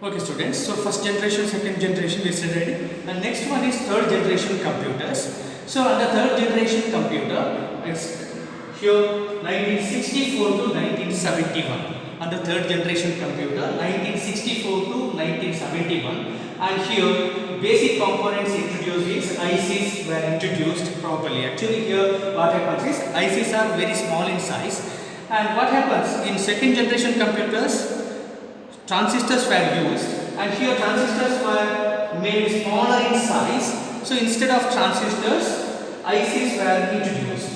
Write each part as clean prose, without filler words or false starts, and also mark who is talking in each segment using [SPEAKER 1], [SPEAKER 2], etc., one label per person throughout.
[SPEAKER 1] Okay students, so first generation, second generation we studied, and next one is third generation computers. So on the third generation computer, it's here 1964 to 1971. On the third generation computer, 1964 to 1971, and here basic components introduced is ICs were introduced properly. Actually here what happens is ICs are very small in size, and what happens in second generation computers, transistors were used, and here transistors were made smaller in size. So instead of transistors, ICs were introduced.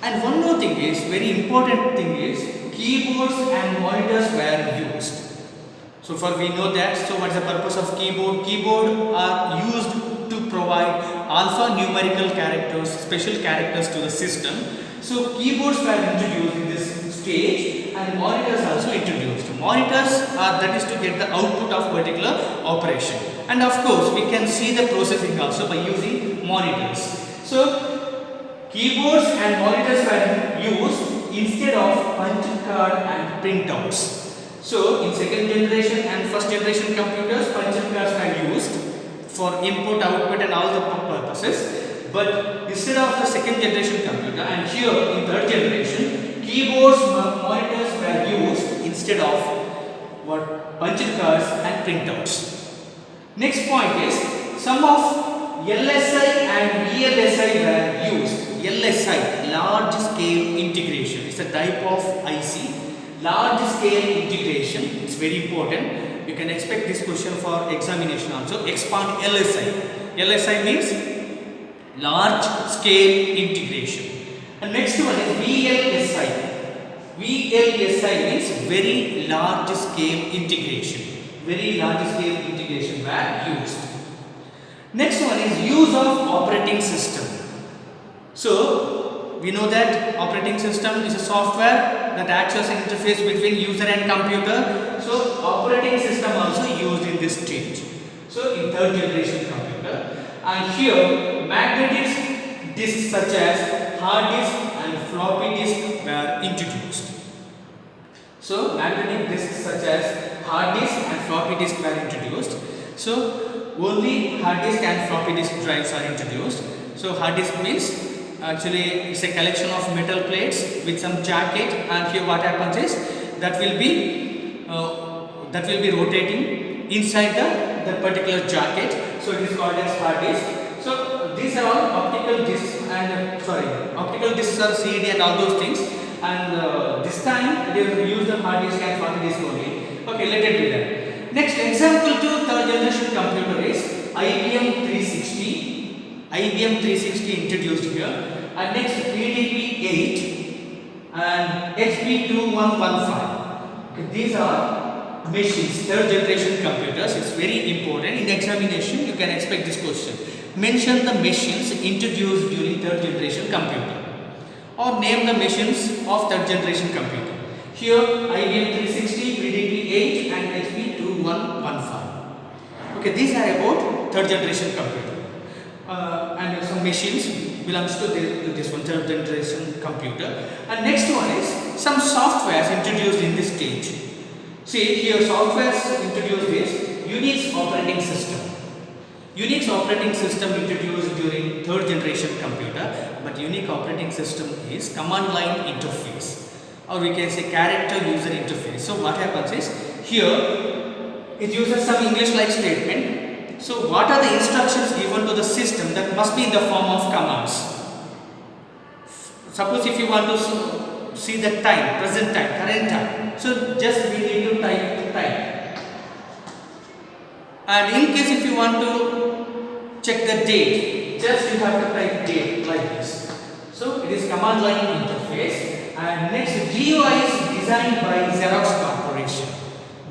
[SPEAKER 1] And one more thing is, very important thing is, keyboards and monitors were used. So for we know that, so what is the purpose of keyboard? Keyboard are used to provide alphanumerical characters, special characters to the system. So keyboards were introduced in this stage, and monitors also introduced. Monitors are, that is to get the output of particular operation, and of course we can see the processing also by using monitors. So keyboards and monitors were used instead of punch card and printouts. So in second generation and first generation computers, punch cards were used for input, output and all the purposes, but instead of the second generation computer, and here in third generation, keyboards, monitors were used instead of what, punched cards and printouts. Next point is, some of LSI and VLSI were used. LSI, large scale integration, is a type of IC. Large scale integration, it's very important. You can expect this question for examination also. Expand LSI. LSI means large scale integration. And next one is VLSI. VLSI means very large scale integration. Very large scale integration were used. Next one is use of operating system. So we know that operating system is a software that acts as an interface between user and computer. So operating system also used in this stage. So in third generation computer, and here magnetic disks such as hard disk and floppy disk were introduced. So magnetic disks such as hard disk and floppy disk were introduced. So only hard disk and floppy disk drives are introduced. So hard disk means actually it's a collection of metal plates with some jacket, and here what happens is that will be rotating inside the particular jacket. So it is called as hard disk. So these are all optical disks, and optical disks are CD and all those things, and this time they will use the hard disk and floppy disk only. Okay, let it be that. Next example to third generation computer is IBM 360. IBM 360 introduced here, and next PDP-8 and HP 2115. Okay, these are machines, third generation computers. It's very important. In examination you can expect this question. Mention the machines introduced during third generation computer, or name the machines of third generation computer. Here IBM 360, PDP-8 and HP 2115. Okay, these are about third generation computer. And some machines belongs to this one, third generation computer. And next one is some softwares introduced in this stage. See here, softwares introduced is Unix operating system. Unix operating system introduced during third generation computer, but Unix operating system is command line interface, or we can say character user interface. So what happens is, here it uses some English like statement. So what are the instructions given to the system that must be in the form of commands? Suppose if you want to see the time, present time, current time, so just we need to type time. And in case if you want to check the date, just you have to type date like this. So it is command line interface. And next, GUI is designed by Xerox Corporation.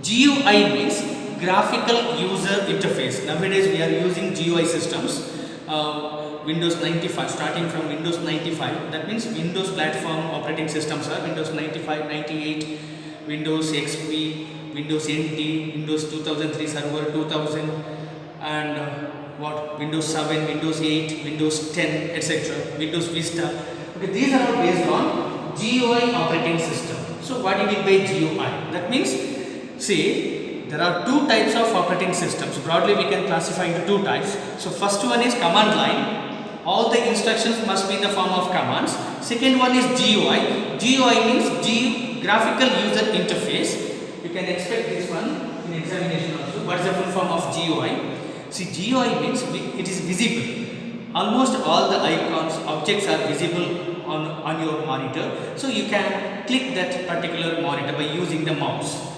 [SPEAKER 1] GUI means graphical user interface. Nowadays we are using GUI systems, Windows 95, starting from Windows 95. That means Windows platform operating systems are Windows 95, 98, Windows XP, Windows NT, Windows 2003 Server 2000, and Windows 7, Windows 8, Windows 10, etc. Windows Vista. Okay, these are all based on GUI operating system. So what do you mean by GUI? That means, see, there are two types of operating systems. Broadly we can classify into two types. So first one is command line. All the instructions must be in the form of commands. Second one is GUI. GUI means graphical user interface. You can expect this one in examination also. What is the full form of GUI? See, GUI means it is visible. Almost all the icons, objects are visible on your monitor. So you can click that particular monitor by using the mouse.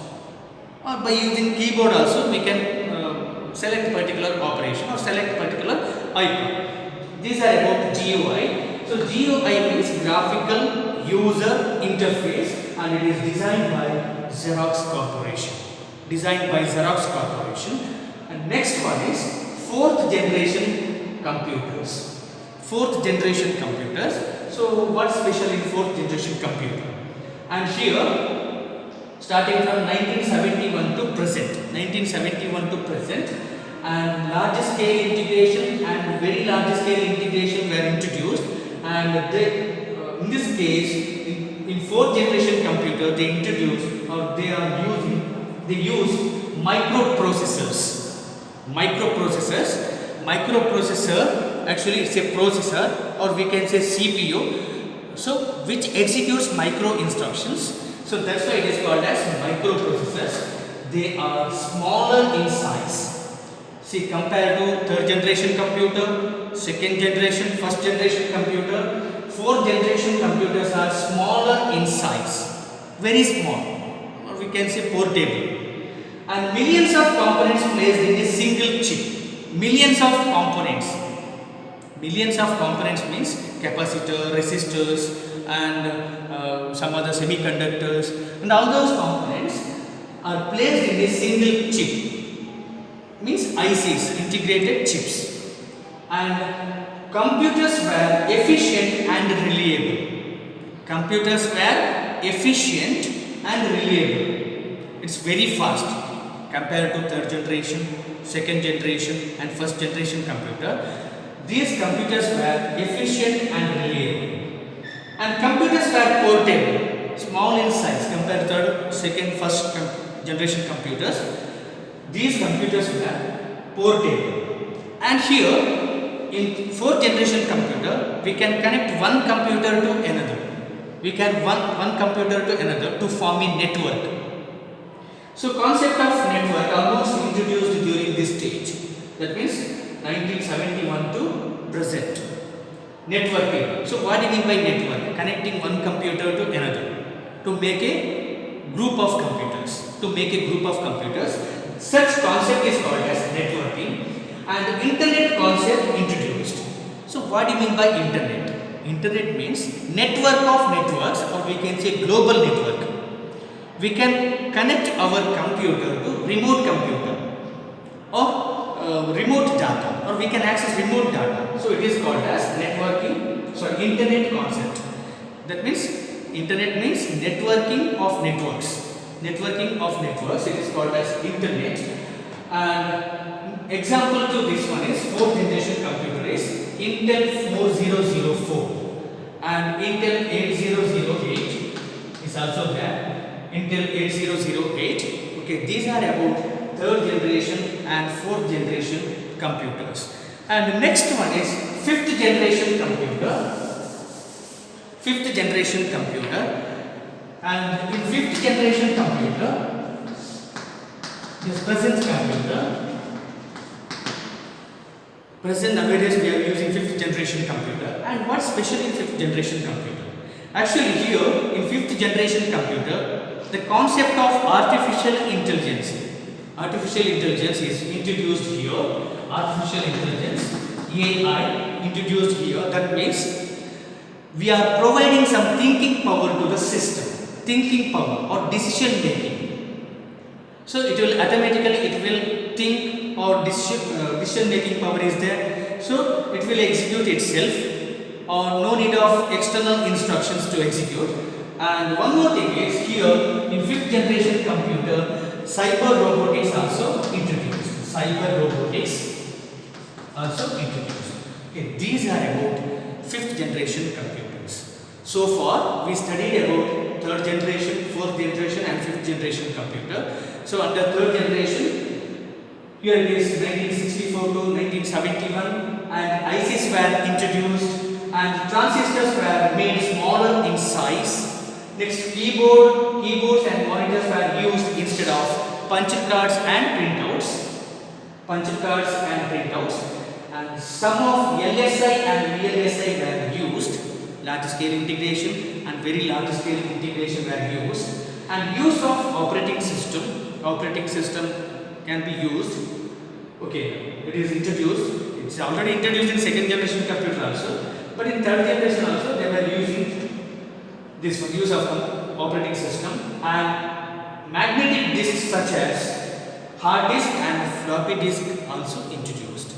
[SPEAKER 1] Or by using keyboard also we can select particular operation or select particular icon. These are about GUI. So GUI means graphical user interface, and it is designed by Xerox Corporation. Designed by Xerox Corporation. And next one is fourth generation computers. Fourth generation computers. So what's special in fourth generation computer? And here, starting from 1971 to present. 1971 to present. And large scale integration and very large scale integration were introduced, and in this case in fourth generation computer they introduced or they use microprocessors. Microprocessor actually it's a processor, or we can say CPU, so which executes micro instructions. So that's why it is called as microprocessors. They are smaller in size. See, compared to third generation computer, second generation, first generation computer, fourth generation computers are smaller in size, very small, or we can say portable, and millions of components placed in a single chip. Millions of components. Millions of components means capacitor, resistors, and some other semiconductors, and all those components are placed in a single chip. Means ICs, integrated chips, and computers were efficient and reliable. Computers were efficient and reliable. It's very fast compared to third generation, second generation, and first generation computer. These computers were efficient and reliable. And computers were portable, small in size compared to third, second, first generation computers. These computers were portable. And here in fourth generation computer we can connect one computer to another. We can one computer to another to form a network. So concept of network almost introduced during this stage. That means 1971 to present. Networking. So what do you mean by network? Connecting one computer to another to make a group of computers. Such concept is called as networking, and internet concept introduced. So what do you mean by internet? Internet means network of networks, or we can say global network. We can connect our computer to remote computer or remote data, or we can access remote data. So it is called as internet concept. That means internet means networking of networks. Networking of networks, it is called as internet. And example to this one is fourth generation computer is Intel 4004 and Intel 8008 is also there. Intel 8008. Okay, these are about third generation and fourth generation computers. And the next one is fifth generation computer. Fifth generation computer. And in fifth generation computer, this present computer, present nowadays we are using fifth generation computer. And what's special in fifth generation computer? Actually here in fifth generation computer, the concept of artificial intelligence is introduced here. Artificial intelligence, AI, introduced here. That means we are providing some thinking power to the system. Thinking power or decision making. So it will automatically think, or decision making power is there. So it will execute itself, or no need of external instructions to execute. And one more thing is here in fifth generation computer, cyber robotics also introduced. Okay, these are about fifth generation computers. So far we studied about third generation, fourth generation and fifth generation computer. So under third generation, here it is 1964 to 1971, and ICs were introduced and transistors were made smaller in size. Next, keyboards and monitors were used instead of punch cards and printouts. And some of LSI and VLSI were used. Large scale integration and very large scale integration were used. And use of operating system can be used. Okay, it is introduced. It's already introduced in second generation computer also, but in third generation also they were using this one, use of operating system. And magnetic disks such as hard disk and floppy disk also introduced.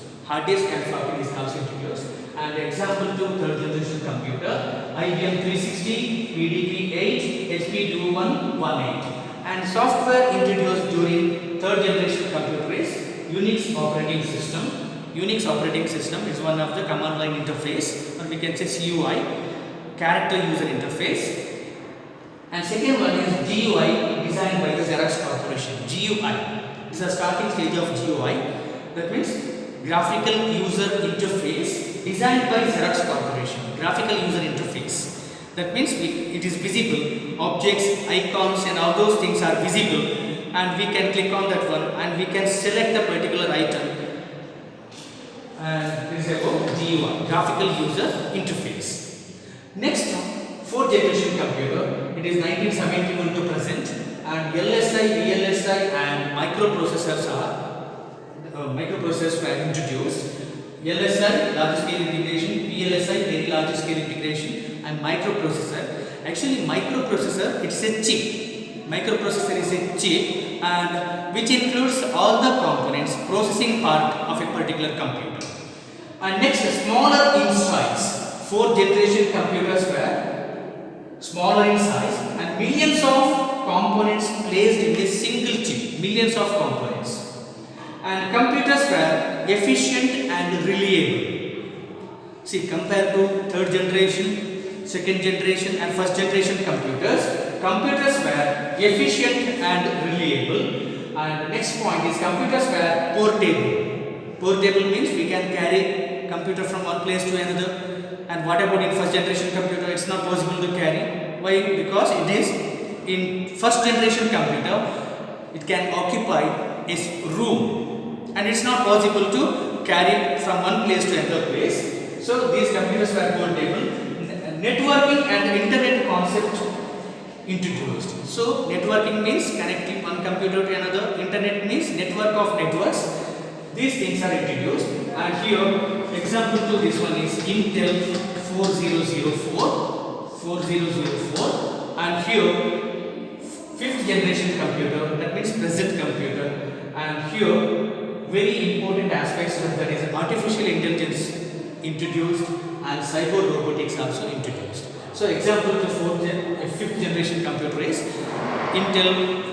[SPEAKER 1] And example to third generation computer: IBM 360, PDP-8, HP 2118. And software introduced during third generation computer is Unix operating system. Unix operating system is one of the command line interface, or we can say CUI, character user interface. And second one is GUI, designed by the Xerox Corporation. GUI is a starting stage of GUI. That means graphical user interface, designed by Xerox Corporation. Graphical user interface. That means it is visible. Objects, icons, and all those things are visible. And we can click on that one and we can select the particular item, and this is about GUI, graphical user interface. Next, fourth generation computer, it is 1971 to present, and LSI, VLSI and microprocessors were introduced. LSI, large scale integration; VLSI, very large scale integration; and microprocessor. Actually, microprocessor, it's a chip. Microprocessor is a chip, and which includes all the components, processing part of a particular computer. And next, smaller in size. Fourth generation computers were smaller in size, and millions of components placed in a single chip. Millions of components. And computers were efficient and reliable. See, compared to third generation, second generation and first generation computers were efficient and reliable. And next point is computers were portable. Portable means we can carry computer from one place to another. And what about in first generation computer? It's not possible to carry. Why? Because it is in first generation computer, it can occupy its room, and it's not possible to carry from one place to another place. So these computers were portable. Networking and internet concept introduced. So networking means connecting one computer to another. Internet means network of networks. These things are introduced. And here example to this one is Intel 4004, and here fifth generation computer, that means present computer. And here very important aspects, that is artificial intelligence introduced and cyber robotics also introduced. So example to fifth generation computer is Intel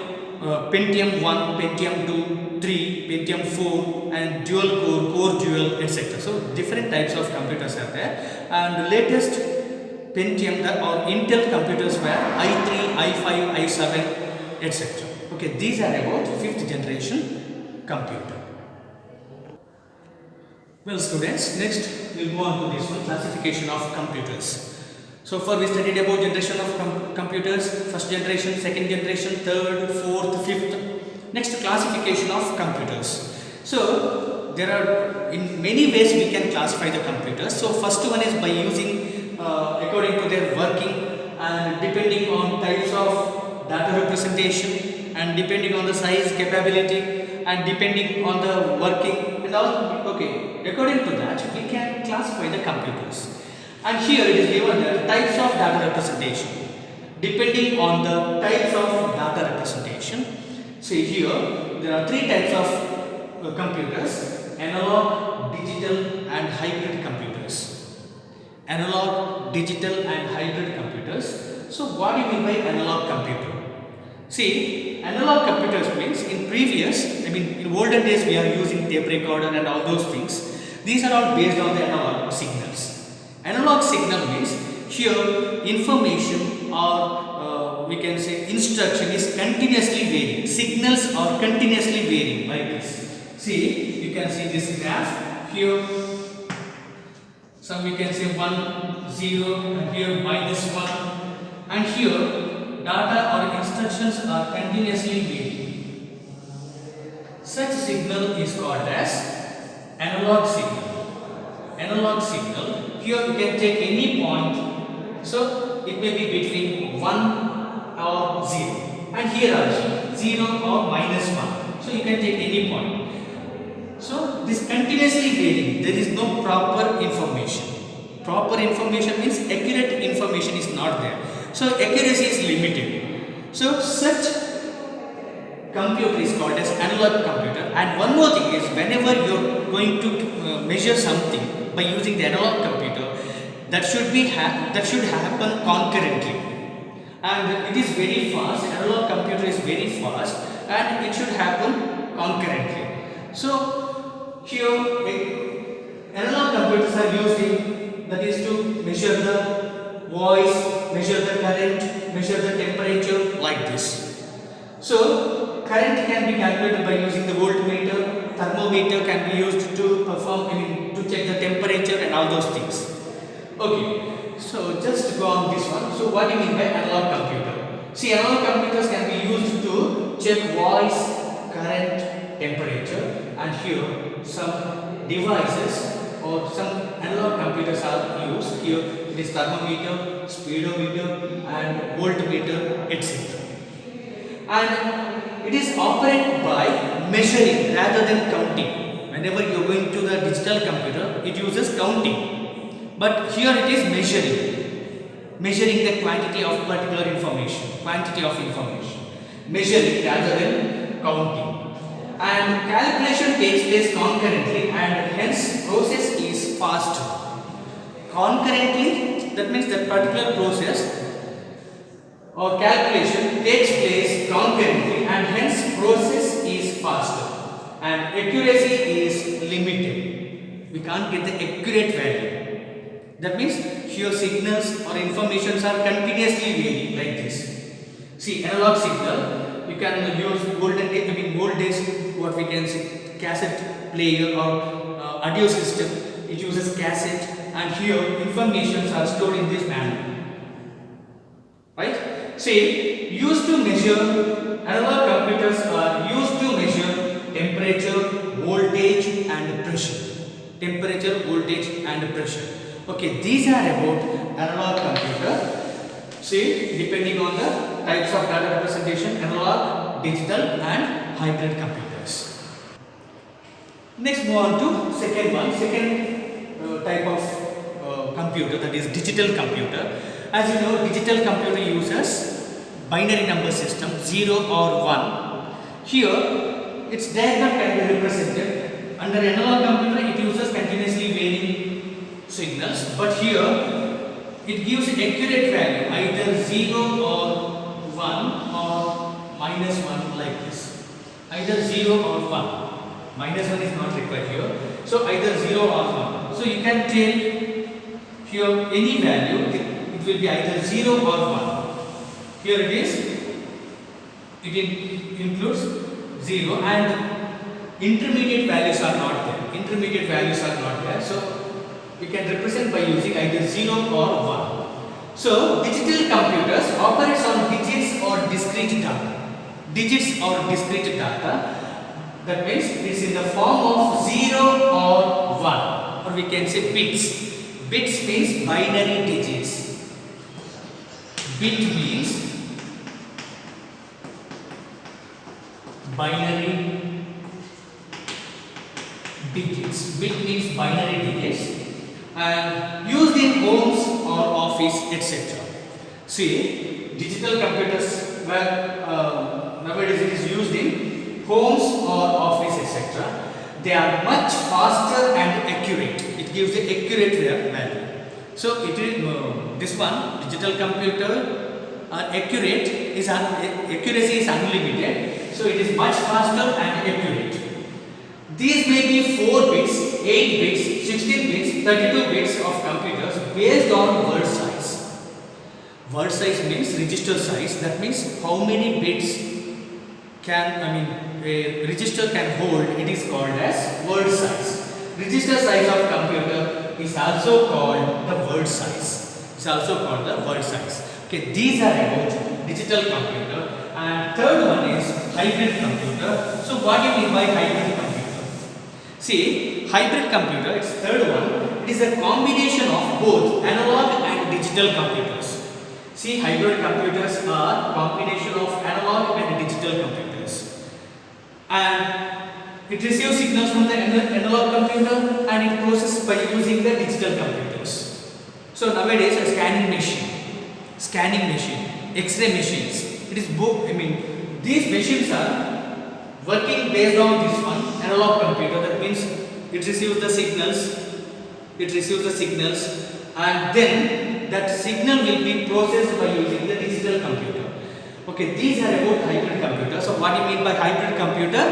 [SPEAKER 1] Pentium 1, Pentium 2, 3, Pentium 4 and dual core dual, etc. So different types of computers are there, and the latest Pentium or Intel computers were i3, i5, i7, etc. Okay, these are about fifth generation computer. Well students, next we will go on to this one, classification of computers. So far we studied about generation of computers, first generation, second generation, third, fourth, fifth. Next, classification of computers. So there are in many ways we can classify the computers. So first one is by using according to their working, and depending on types of data representation, and depending on the size, capability, and depending on the working and all. Okay, according to that we can classify the computers. And here it is given the types of data representation. Depending on the types of data representation, see here there are three types of computers: analog, digital and hybrid computers. Analog, digital and hybrid computers. So what do you mean by analog computer? See, analog computers means in olden days we are using tape recorder and all those things. These are all based on the analog signals. Analog signal means here information or we can say instruction is continuously varying. Signals are continuously varying like this. See, you can see this graph here. Some we can say 1, 0, and here -1, and here data or instructions are continuously varying. Such signal is called as analog signal. Analog signal. Here you can take any point. So it may be between 1 or 0, and here also 0 or -1. So you can take any point. So this continuously varying. There is no proper information. Proper information means accurate information is not there. So accuracy is limited. So such computer is called as analog computer. And one more thing is, whenever you are going to measure something by using the analog computer, that should happen concurrently, and it is very fast. Analog computer is very fast, and it should happen concurrently. So here analog computers are used in, that is to measure the voice, measure the current, measure the temperature like this. So current can be calculated by using the voltmeter. Thermometer can be used to to check the temperature and all those things. Okay, so just go on this one. So what do you mean by analog computer? See, analog computers can be used to check voice, current, temperature, and here some devices or some analog computers are used. Here it is thermometer, speedometer, and voltmeter, etc. And it is operated by measuring rather than counting. Whenever you are going to the digital computer, it uses counting, but here it is measuring the quantity of particular information, measuring rather than counting. And calculation takes place concurrently, and hence process is faster. Concurrently, that means that particular process or calculation takes place concurrently, and hence process is faster, and accuracy is limited. We can't get the accurate value. That means here signals or informations are continuously varying like this. See, analog signal, you can use old days, what we can say, cassette player or audio system. It uses cassette, and here informations are stored in this manner, right? See, used to measure, analog computers are used to measure temperature, voltage, and pressure. Temperature, voltage, and pressure. Okay, these are about analog computer. See, depending on the types of data representation, analog, digital, and hybrid computers. Next, move on to second type of computer, that is digital computer. As you know, digital computer uses binary number system 0 or 1. Here, its diagram can be represented. Under analog computer, it uses continuously varying signals, but here it gives accurate value, either 0 or 1 or -1 like this. Either 0 or 1. -1 is not required here. So either 0 or 1. So you can take here any value. It will be either 0 or 1. Here it is. It includes 0, and intermediate values are not there. So we can represent by using either 0 or 1. So digital computers operates on digits or discrete data. That means it is in the form of 0 or 1, or we can say bits. Bits means binary digits. Bit means binary digits. Bit means binary digits, and used in homes or office, etc. See, digital computers, nowadays it is used in homes or office, etc. They are much faster and accurate. It gives the accurate value. So it is this one, digital computer accuracy is unlimited. So it is much faster and accurate. These may be 4 bits, 8 bits, 16 bits, 32 bits of computers based on word size. Word size means register size. That means how many bits a register can hold. It is called as word size. Register size of computer is also called the word size. It's also called the word size. Okay, these are about digital computer. And third one is hybrid computer. So what do you mean by hybrid computer? See, hybrid computer, its third one, it is a combination of both analog and digital computers. See, hybrid computers are combination of analog and digital computers. And it receives signals from the analog computer and it processes by using the digital computers. So nowadays a scanning machine, X-ray machines. It is these machines are working based on this one analog computer. That means it receives the signals, and then that signal will be processed by using the digital computer. Okay, these are about hybrid computer. So what do you mean by hybrid computer?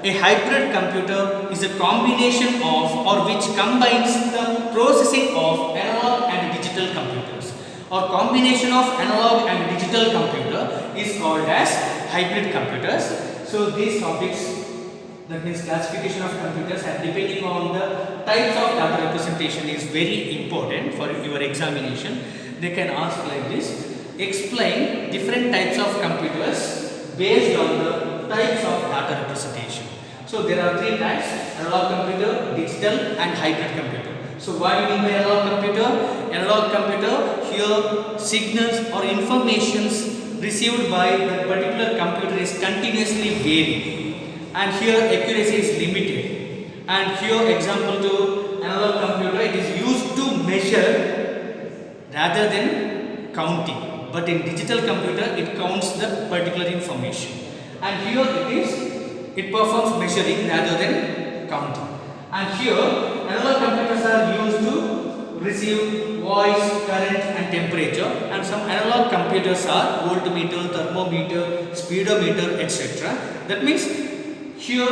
[SPEAKER 1] A hybrid computer is a combination of or which combines the processing of analog and digital computers, or combination of analog and digital computer is called as hybrid computers. So these topics, that means classification of computers, and depending on the types of data representation is very important for your examination. They can ask like this: explain different types of computers based on the types of data representation. So there are three types: analog computer, digital and hybrid computer. So what do you mean by analog computer? Analog computer, here signals or informations received by the particular computer is continuously varying, and here accuracy is limited. And here example to analog computer, it is used to measure rather than counting, but in digital computer it counts the particular information, and here it performs measuring rather than counting. And here analog computers are used to receive voice, current and temperature, and some analog computers are voltmeter, thermometer, speedometer, etc. That means here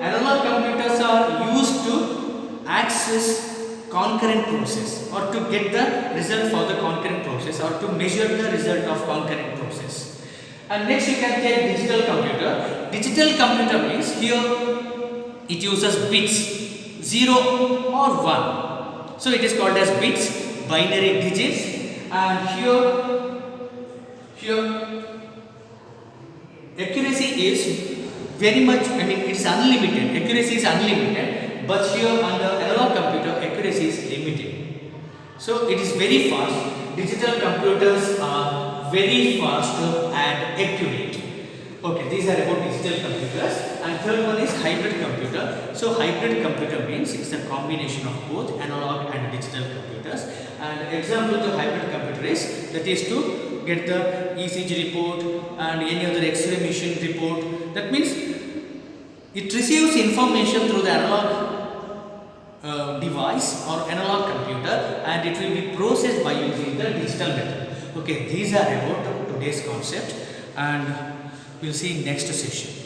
[SPEAKER 1] analog computers are used to access concurrent process, or to get the result for the concurrent process, or to measure the result of concurrent process. And next you can take digital computer. Digital computer means here it uses bits, 0 or 1. So it is called as bits, binary digits, and here accuracy is very much, it's unlimited. Accuracy is unlimited, but here under analog computer accuracy is limited. So it is very fast. Digital computers are very fast and accurate. Okay, these are about digital computers. And third one is hybrid computer. So hybrid computer means it's a combination of both analog and digital computers. And example to hybrid computer is, that is to get the ECG report and any other X-ray machine report. That means it receives information through the analog device or analog computer, and it will be processed by using the digital method. Okay, these are about today's concept, and we'll see next session.